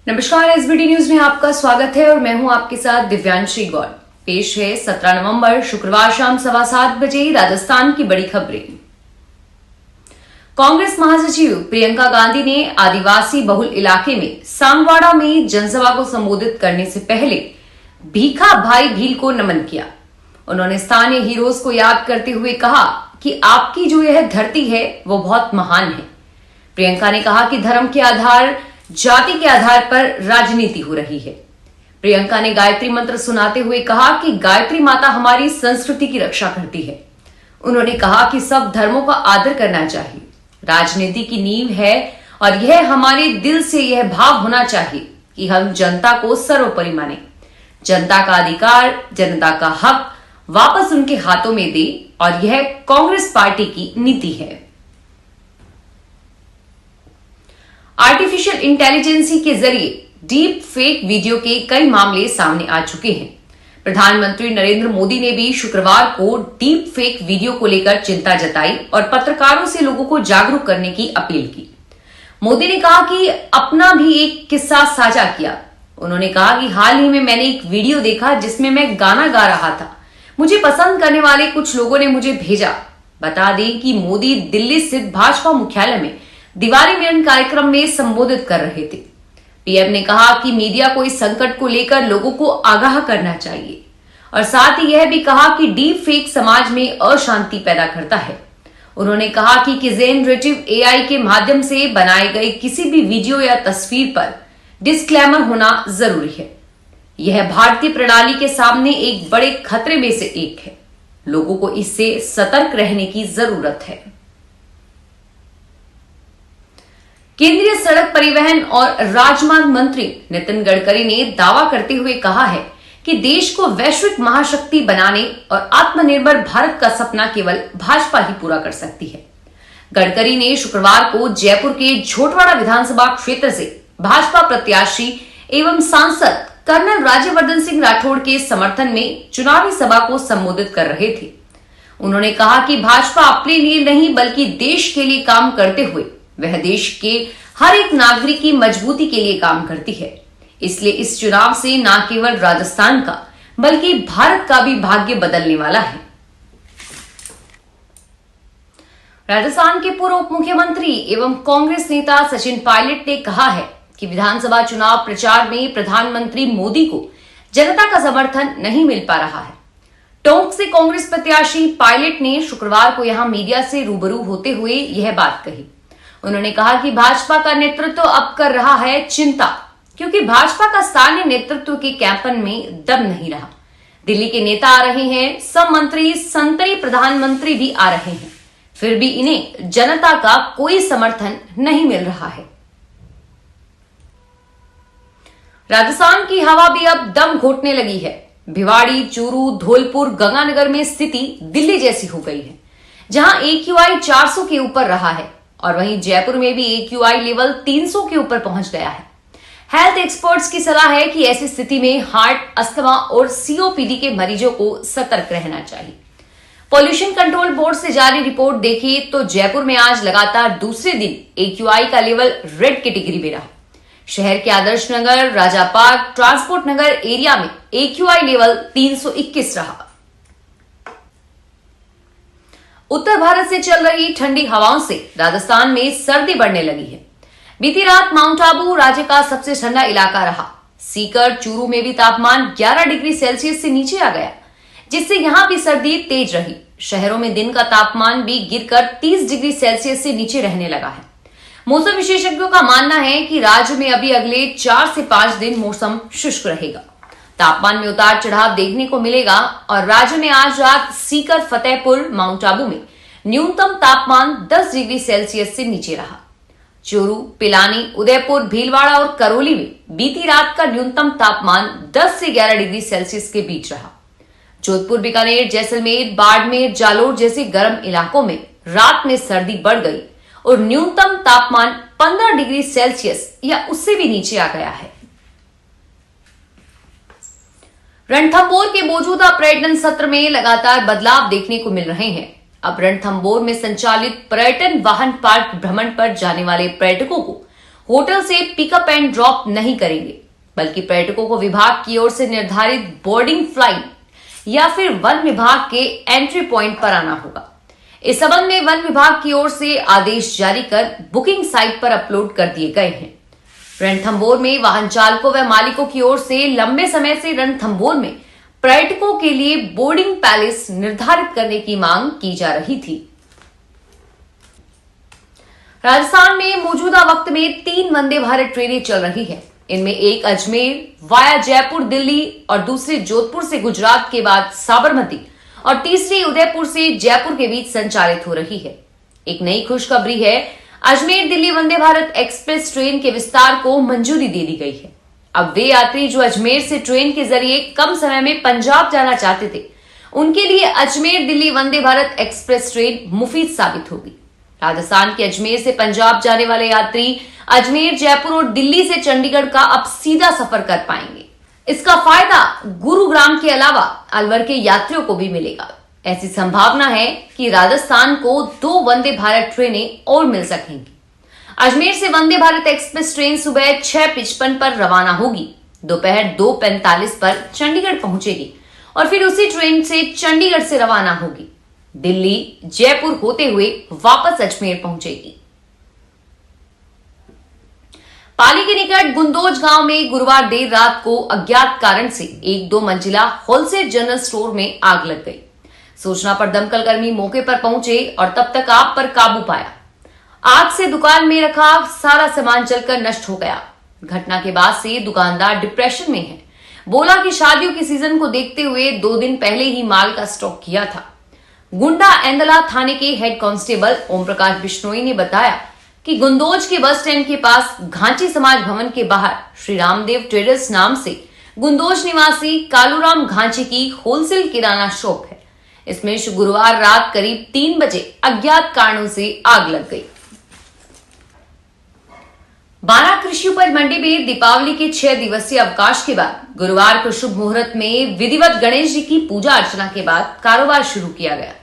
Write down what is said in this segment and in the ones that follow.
नमस्कार, SBT news में आपका स्वागत है और मैं हूं आपके साथ दिव्यांशी गौड़। पेश है 17 नवंबर शुक्रवार शाम 7:15 बजे राजस्थान की बड़ी खबरें। कांग्रेस महासचिव प्रियंका गांधी ने आदिवासी बहुल इलाके में सांगवाड़ा में जनसभा को संबोधित करने से पहले भीखा भाई भील को नमन किया। उन्होंने स्थानीय हीरोज को याद करते हुए कहा कि आपकी जो यह धरती है वो बहुत महान है। प्रियंका ने कहा कि धर्म के आधार, जाति के आधार पर राजनीति हो रही है। प्रियंका ने गायत्री मंत्र सुनाते हुए कहा कि गायत्री माता हमारी संस्कृति की रक्षा करती है। उन्होंने कहा कि सब धर्मों का आदर करना चाहिए। राजनीति की नींव है और यह हमारे दिल से यह भाव होना चाहिए कि हम जनता को सर्वोपरि माने, जनता का अधिकार, जनता का हक वापस उनके हाथों में दे, और यह कांग्रेस पार्टी की नीति है। आर्टिफिशियल इंटेलिजेंसी के जरिए डीप फेक वीडियो के कई मामले सामने आ चुके हैं। प्रधानमंत्री नरेंद्र मोदी ने भी शुक्रवार को डीप फेक वीडियो को लेकर चिंता जताई और पत्रकारों से लोगों को जागरूक करने की अपील की। मोदी ने कहा कि अपना भी एक किस्सा साझा किया। उन्होंने कहा कि हाल ही में मैंने एक वीडियो देखा जिसमें मैं गाना गा रहा था। मुझे पसंद करने वाले कुछ लोगों ने मुझे भेजा। बता दें कि मोदी दिल्ली स्थित भाजपा मुख्यालय में दिवाली मिलन कार्यक्रम में संबोधित कर रहे थे। पीएम ने कहा कि मीडिया को इस संकट को लेकर लोगों को आगाह करना चाहिए और साथ ही यह भी कहा कि डीप फेक समाज में अशांति पैदा करता है। उन्होंने कहा कि जेनरेटिव एआई के माध्यम से बनाए गए किसी भी वीडियो या तस्वीर पर डिस्क्लेमर होना जरूरी है। यह भारतीय प्रणाली के सामने एक बड़े खतरे में से एक है। लोगों को इससे सतर्क रहने की जरूरत है। केंद्रीय सड़क परिवहन और राजमार्ग मंत्री नितिन गडकरी ने दावा करते हुए कहा है कि देश को वैश्विक महाशक्ति बनाने और आत्मनिर्भर भारत का सपना केवल भाजपा ही पूरा कर सकती है। गडकरी ने शुक्रवार को जयपुर के झोटवाड़ा विधानसभा क्षेत्र से भाजपा प्रत्याशी एवं सांसद कर्नल राज्यवर्धन सिंह राठौड़ के समर्थन में चुनावी सभा को संबोधित कर रहे थे। उन्होंने कहा कि भाजपा अपने लिए नहीं बल्कि देश के लिए काम करते हुए वह देश के हर एक नागरिक की मजबूती के लिए काम करती है। इसलिए इस चुनाव से न केवल राजस्थान का बल्कि भारत का भी भाग्य बदलने वाला है। राजस्थान के पूर्व उप मुख्यमंत्री एवं कांग्रेस नेता सचिन पायलट ने कहा है कि विधानसभा चुनाव प्रचार में प्रधानमंत्री मोदी को जनता का समर्थन नहीं मिल पा रहा है। टोंक से कांग्रेस प्रत्याशी पायलट ने शुक्रवार को यहां मीडिया से रूबरू होते हुए यह बात कही। उन्होंने कहा कि भाजपा का नेतृत्व अब कर रहा है चिंता, क्योंकि भाजपा का स्थानीय नेतृत्व के कैंपन में दम नहीं रहा। दिल्ली के नेता आ रहे हैं, सब मंत्री, संतरी प्रधानमंत्री भी आ रहे हैं, फिर भी इन्हें जनता का कोई समर्थन नहीं मिल रहा है। राजस्थान की हवा भी अब दम घोटने लगी है। भिवाड़ी, चूरू, धौलपुर, गंगानगर में स्थिति दिल्ली जैसी हो गई है, जहां AQI 400 के ऊपर रहा है और वहीं जयपुर में भी AQI लेवल 300 के ऊपर पहुंच गया है। हेल्थ एक्सपर्ट्स की सलाह है कि ऐसी स्थिति में हार्ट, अस्थमा और COPD के मरीजों को सतर्क रहना चाहिए। पॉल्यूशन कंट्रोल बोर्ड से जारी रिपोर्ट देखें तो जयपुर में आज लगातार दूसरे दिन AQI का लेवल रेड कैटेगरी में रहा। शहर के आदर्श नगर, राजा पार्क, ट्रांसपोर्ट नगर एरिया में AQI लेवल 321 रहा। उत्तर भारत से चल रही ठंडी हवाओं से राजस्थान में सर्दी बढ़ने लगी है। बीती रात माउंट आबू राज्य का सबसे ठंडा इलाका रहा। सीकर, चूरू में भी तापमान 11 डिग्री सेल्सियस से नीचे आ गया, जिससे यहां भी सर्दी तेज रही। शहरों में दिन का तापमान भी गिरकर 30 डिग्री सेल्सियस से नीचे रहने लगा है। मौसम विशेषज्ञों का मानना है कि राज्य में अभी अगले 4 से 5 दिन मौसम शुष्क रहेगा। तापमान में उतार चढ़ाव देखने को मिलेगा और राज्य में आज रात सीकर, फतेहपुर, माउंट आबू में न्यूनतम तापमान 10 डिग्री सेल्सियस से नीचे रहा। चूरू, पिलानी, उदयपुर, भीलवाड़ा और करौली में बीती रात का न्यूनतम तापमान 10 से 11 डिग्री सेल्सियस के बीच रहा। जोधपुर, बीकानेर, जैसलमेर, बाड़मेर, जालोर जैसे गर्म इलाकों में रात में सर्दी बढ़ गई और न्यूनतम तापमान 15 डिग्री सेल्सियस या उससे भी नीचे आ गया है। रणथंभौर के मौजूदा पर्यटन सत्र में लगातार बदलाव देखने को मिल रहे हैं। अब रणथंभौर में संचालित पर्यटन वाहन पार्क भ्रमण पर जाने वाले पर्यटकों को होटल से पिकअप एंड ड्रॉप नहीं करेंगे, बल्कि पर्यटकों को विभाग की ओर से निर्धारित बोर्डिंग फ्लाइट या फिर वन विभाग के एंट्री पॉइंट पर आना होगा। इस संबंध में वन विभाग की ओर से आदेश जारी कर बुकिंग साइट पर अपलोड कर दिए गए हैं। रणथंभौर में वाहन चालकों व मालिकों की ओर से लंबे समय से रणथंभौर में पर्यटकों के लिए बोर्डिंग पैलेस निर्धारित करने की मांग की जा रही थी। राजस्थान में मौजूदा वक्त में 3 वंदे भारत ट्रेनें चल रही है। इनमें एक अजमेर वाया जयपुर दिल्ली और दूसरी जोधपुर से गुजरात के बाद साबरमती और तीसरी उदयपुर से जयपुर के बीच संचालित हो रही है। एक नई खुशखबरी है, अजमेर दिल्ली वंदे भारत एक्सप्रेस ट्रेन के विस्तार को मंजूरी दे दी गई है। अब वे यात्री जो अजमेर से ट्रेन के जरिए कम समय में पंजाब जाना चाहते थे, उनके लिए अजमेर दिल्ली वंदे भारत एक्सप्रेस ट्रेन मुफीद साबित होगी। राजस्थान के अजमेर से पंजाब जाने वाले यात्री अजमेर, जयपुर और दिल्ली से चंडीगढ़ का अब सीधा सफर कर पाएंगे। इसका फायदा गुरुग्राम के अलावा अलवर के यात्रियों को भी मिलेगा। ऐसी संभावना है कि राजस्थान को 2 वंदे भारत ट्रेनें और मिल सकेंगी। अजमेर से वंदे भारत एक्सप्रेस ट्रेन सुबह 6:55 पर रवाना होगी, दोपहर 2:45 पर चंडीगढ़ पहुंचेगी और फिर उसी ट्रेन से चंडीगढ़ से रवाना होगी, दिल्ली जयपुर होते हुए वापस अजमेर पहुंचेगी। पाली के निकट गुंदोज गांव में गुरुवार देर रात को अज्ञात कारण से एक 2 मंजिला होलसेल जनरल स्टोर में आग लग गई। सूचना पर दमकल कर्मी मौके पर पहुंचे और तब तक आग पर काबू पाया। आग से दुकान में रखा सारा सामान जलकर नष्ट हो गया। घटना के बाद से दुकानदार डिप्रेशन में है। बोला कि शादियों के सीजन को देखते हुए 2 दिन पहले ही माल का स्टॉक किया था। गुंडा एंदला थाने के हेड कांस्टेबल ओम प्रकाश बिश्नोई ने बताया कि गुंदोज के बस स्टैंड के पास घांची समाज भवन के बाहर श्री रामदेव ट्रेडर्स नाम से गुंदोज निवासी कालूराम घांची की होलसेल किराना शॉप है। इसमें गुरुवार रात करीब 3 बजे अज्ञात कारणों से आग लग गई। बारा कृषि उपज मंडी में दीपावली के 6 दिवसीय अवकाश के बाद गुरुवार को शुभ मुहूर्त में विधिवत गणेश जी की पूजा अर्चना के बाद कारोबार शुरू किया गया।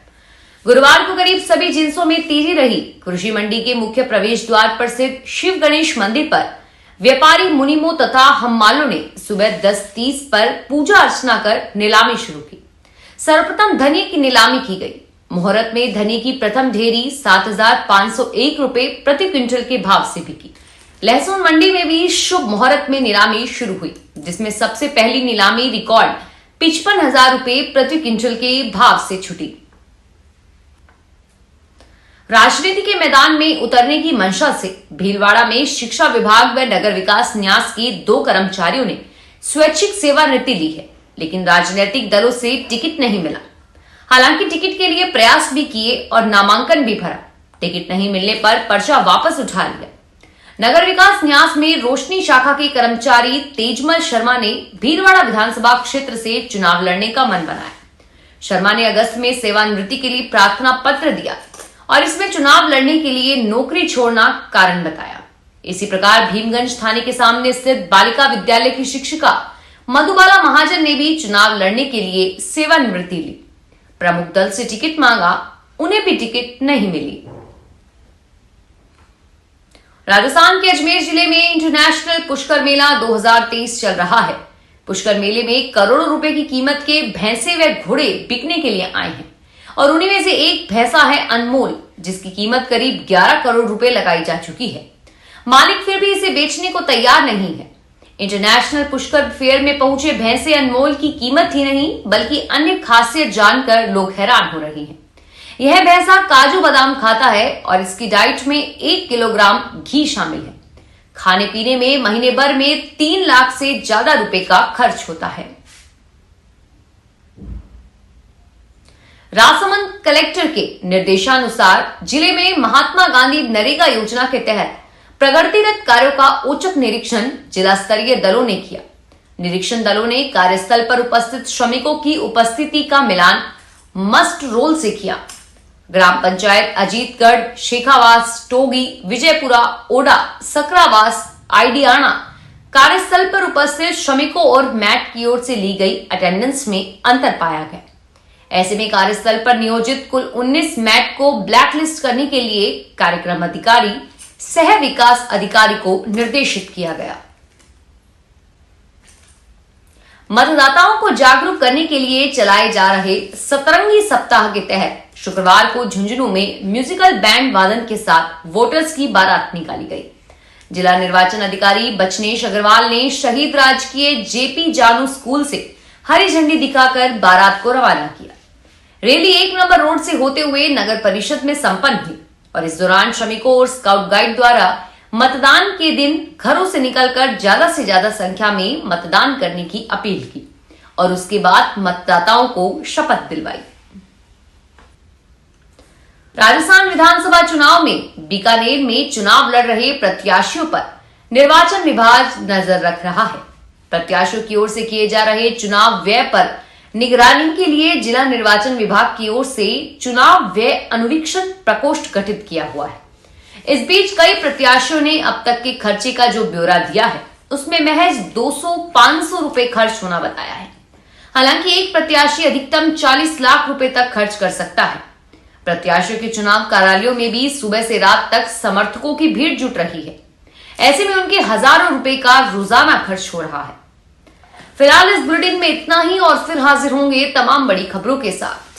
गुरुवार को करीब सभी जिन्सों में तेजी रही। कृषि मंडी के मुख्य प्रवेश द्वार पर स्थित शिव गणेश मंदिर पर व्यापारी मुनिमो तथा हम्मालों ने सुबह 10:30 पर पूजा अर्चना कर नीलामी शुरू की। सर्वप्रथम धनी की नीलामी की गई। मुहूर्त में धनी की प्रथम ढेरी 7,501 रुपए प्रति क्विंटल के भाव से बिकी। लहसुन मंडी में भी शुभ मुहूर्त में नीलामी शुरू हुई, जिसमें सबसे पहली नीलामी रिकॉर्ड 55,000 रुपए प्रति क्विंटल के भाव से छुटी। राजनीति के मैदान में उतरने की मंशा से भीलवाड़ा में शिक्षा विभाग व नगर विकास न्यास के 2 कर्मचारियों ने स्वैच्छिक सेवानिवृत्ति ली है, लेकिन राजनीतिक दलों से टिकट नहीं मिला। हालांकि टिकट के लिए प्रयास भी किए और नामांकन भी भरा। टिकट नहीं मिलने पर पर्चा वापस उठा लिया। नगर विकास न्यास में रोशनी शाखा के कर्मचारी तेजमल शर्मा ने भीलवाड़ा विधानसभा क्षेत्र से चुनाव लड़ने का मन बनाया। शर्मा ने अगस्त में सेवानिवृत्ति के लिए प्रार्थना पत्र दिया और इसमें चुनाव लड़ने के लिए नौकरी छोड़ना कारण बताया। इसी प्रकार भीमगंज थाने के सामने स्थित बालिका विद्यालय की शिक्षिका मधुबाला महाजन ने भी चुनाव लड़ने के लिए सेवानिवृत्ति ली। प्रमुख दल से टिकट मांगा, उन्हें भी टिकट नहीं मिली। राजस्थान के अजमेर जिले में इंटरनेशनल पुष्कर मेला 2023 चल रहा है। पुष्कर मेले में करोड़ों रुपए की कीमत के भैंसे व घोड़े बिकने के लिए आए हैं और उन्हीं में से एक भैंसा है अनमोल, जिसकी कीमत करीब 11 करोड़ रुपए लगाई जा चुकी है। मालिक फिर भी इसे बेचने को तैयार नहीं है। इंटरनेशनल पुष्कर फेयर में पहुंचे भैंसे अनमोल की कीमत ही नहीं बल्कि अन्य खासियत जानकर लोग हैरान हो रहे हैं। यह भैंसा काजू बादाम खाता है और इसकी डाइट में 1 किलोग्राम घी शामिल है। खाने पीने में महीने भर में 3 लाख से ज्यादा रुपए का खर्च होता है। राजसमंद कलेक्टर के निर्देशानुसार जिले में महात्मा गांधी नरेगा योजना के तहत प्रगतिरत कार्यों का औचक निरीक्षण जिला स्तरीय दलों ने किया। निरीक्षण दलों ने कार्यस्थल पर उपस्थित श्रमिकों की उपस्थिति का मिलान मस्ट रोल से किया। ग्राम पंचायत अजीतगढ़, शेखावास, टोगी, विजयपुरा, ओडा, सकरावास, आईडियाना कार्यस्थल पर उपस्थित श्रमिकों और मैट की ओर से ली गई अटेंडेंस में अंतर पाया गया। ऐसे में कार्यस्थल पर नियोजित कुल 19 मैट को ब्लैकलिस्ट करने के लिए कार्यक्रम अधिकारी सह विकास अधिकारी को निर्देशित किया गया। मतदाताओं को जागरूक करने के लिए चलाए जा रहे सतरंगी सप्ताह के तहत शुक्रवार को झुंझुनू में म्यूजिकल बैंड वादन के साथ वोटर्स की बारात निकाली गई। जिला निर्वाचन अधिकारी बचनेश अग्रवाल ने शहीद राजकीय जेपी जानू स्कूल से हरी झंडी दिखाकर बारात को रवाना किया। रैली 1 नंबर रोड से होते हुए नगर परिषद में संपन्न हुई और इस दौरान श्रमिकों और स्काउट गाइड द्वारा मतदान के दिन घरों से निकलकर ज्यादा से ज्यादा संख्या में मतदान करने की अपील की और उसके बाद मतदाताओं को शपथ दिलवाई। राजस्थान विधानसभा चुनाव में बीकानेर में चुनाव लड़ रहे प्रत्याशियों पर निर्वाचन विभाग नजर रख रहा है। प्रत्याशियों की ओर से किए जा रहे चुनाव व्यय पर निगरानी के लिए जिला निर्वाचन विभाग की ओर से चुनाव व्यय अनुवीक्षण प्रकोष्ठ गठित किया हुआ है। इस बीच कई प्रत्याशियों ने अब तक के खर्चे का जो ब्यौरा दिया है उसमें महज 200-500 रुपए खर्च होना बताया है। हालांकि एक प्रत्याशी अधिकतम 40 लाख रुपए तक खर्च कर सकता है। प्रत्याशियों के चुनाव कार्यालयों में भी सुबह से रात तक समर्थकों की भीड़ जुट रही है। ऐसे में उनके हजारों रुपए का रोजाना खर्च हो रहा है। फिलहाल इस बुलेटिन में इतना ही और फिर हाजिर होंगे तमाम बड़ी खबरों के साथ।